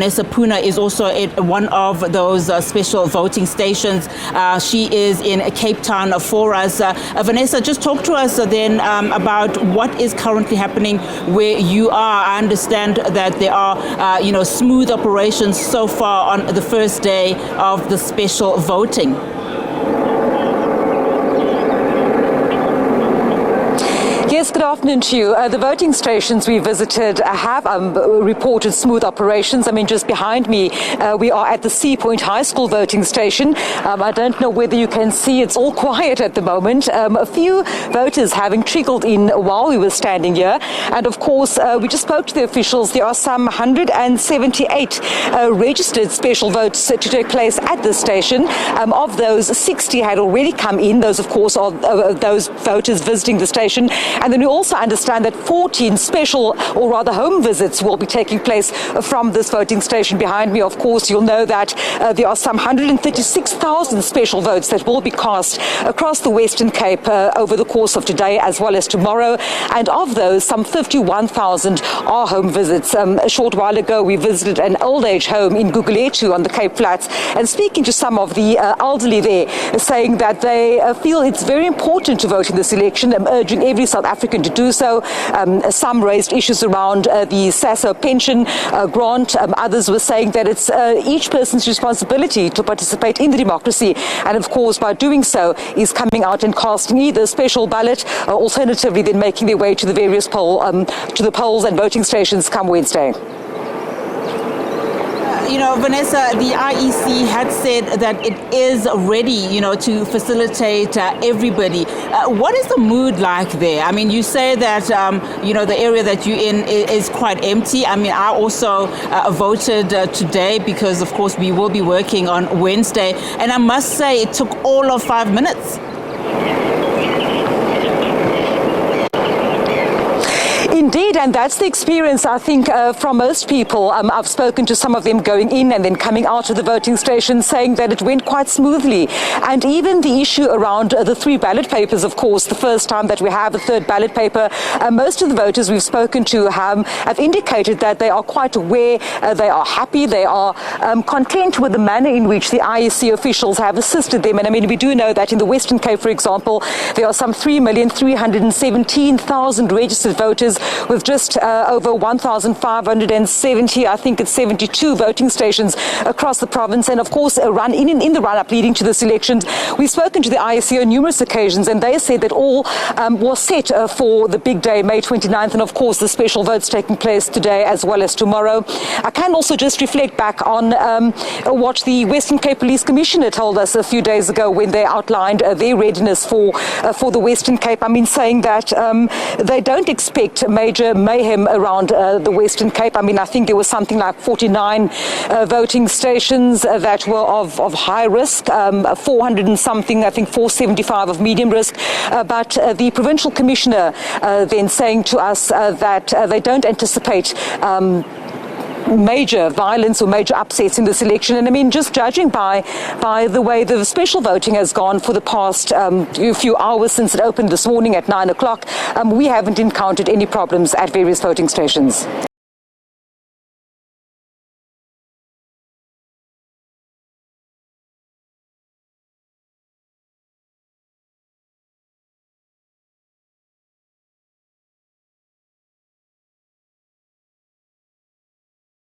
Vanessa Poonah is also at one of those special voting stations. She is in Cape Town for us. Vanessa, just talk to us then about what is currently happening where you are. I understand that there are, smooth operations so far on the first day of the special voting. Yes, good afternoon to you. The voting stations we visited have reported smooth operations. I mean, just behind me, we are at the Sea Point High School voting station. I don't know whether you can see, it's all quiet at the moment. A few voters having trickled in while we were standing here. And of course, we just spoke to the officials. There are some 178 registered special votes to take place at this station. Of those, 60 had already come in. Those, of course, are those voters visiting the station. And then we also understand that 14 special, or rather home visits, will be taking place from this voting station behind me. Of course, you'll know that there are some 136,000 special votes that will be cast across the Western Cape over the course of today as well as tomorrow. And of those, some 51,000 are home visits. A short while ago, we visited an old age home in Gugulethu on the Cape Flats, and speaking to some of the elderly there, saying that they feel it's very important to vote in this election. I'm urging every South African to do so. Some raised issues around the SASO pension grant. Others were saying that it's each person's responsibility to participate in the democracy, and of course by doing so is coming out and casting either a special ballot, alternatively then making their way to the various polls and voting stations come Wednesday. Vanessa, the IEC had said that it is ready, to facilitate everybody. What is the mood like there? I mean, you say that, the area that you're in is quite empty. I mean, I also voted today because, of course, we will be working on Wednesday. And I must say it took all of 5 minutes. Indeed, and that's the experience, I think, from most people. I've spoken to some of them going in and then coming out of the voting station saying that it went quite smoothly. And even the issue around the 3 ballot papers, of course, the first time that we have a 3rd ballot paper, most of the voters we've spoken to have indicated that they are quite aware, they are happy, they are content with the manner in which the IEC officials have assisted them. And I mean, we do know that in the Western Cape, for example, there are some 3,317,000 registered voters, with just over 1,570, I think it's 72 voting stations across the province. And of course, in the run-up leading to this election, we've spoken to the IEC on numerous occasions, and they said that all was set for the big day, May 29th, and of course the special votes taking place today as well as tomorrow. I can also just reflect back on what the Western Cape Police Commissioner told us a few days ago when they outlined their readiness for the Western Cape. I mean, saying that they don't expect major mayhem around the Western Cape. I mean, I think there was something like 49 voting stations that were of high risk, 400 and something, I think 475 of medium risk. But the provincial commissioner then saying to us that they don't anticipate major violence or major upsets in this election. And I mean, just judging by the way the special voting has gone for the past few hours since it opened this morning at 9 o'clock, we haven't encountered any problems at various voting stations.